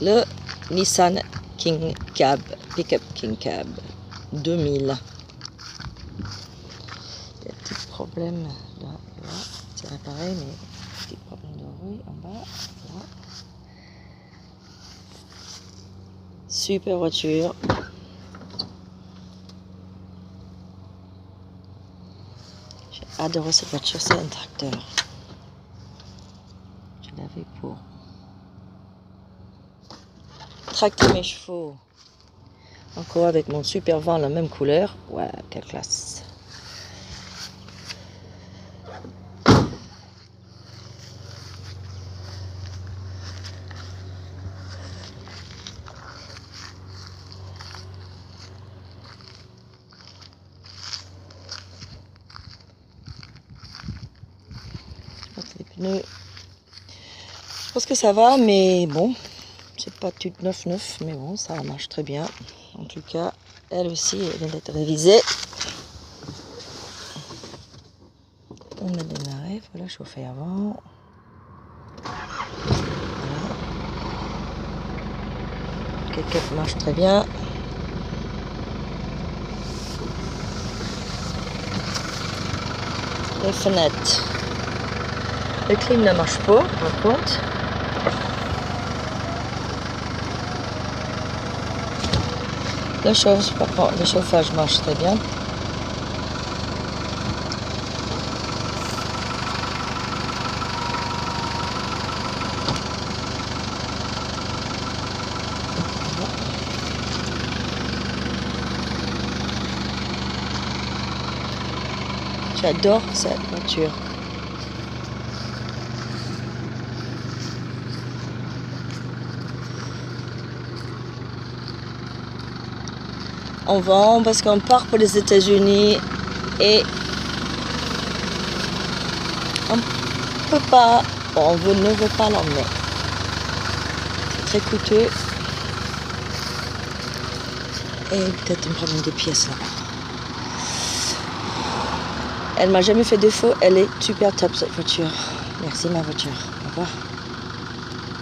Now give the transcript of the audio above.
le Nissan King Cab, Pickup King Cab 2000. Il y a des petits problèmes là, c'est pareil, mais petit problème de rouille en bas. Là. Super voiture. J'ai adoré cette voiture, c'est un tracteur. Je l'avais pour tracter mes chevaux. Encore avec mon super vent, la même couleur. Ouais, quelle classe. Les pneus, je pense que ça va, mais bon, c'est pas tout neuf, mais bon, ça marche très bien. En tout cas, elle aussi, elle vient d'être révisée. On a démarré, voilà, chauffer avant. Voilà. Quelqu'un marche très bien. Les fenêtres. Le clim ne marche pas, par contre. Le chauffage marche très bien. J'adore cette voiture. On vend parce qu'on part pour les États-Unis et on peut pas, on ne veut pas l'emmener. C'est très coûteux et peut-être un problème de pièces là. Elle m'a jamais fait défaut, elle est super top cette voiture. Merci ma voiture. Au revoir.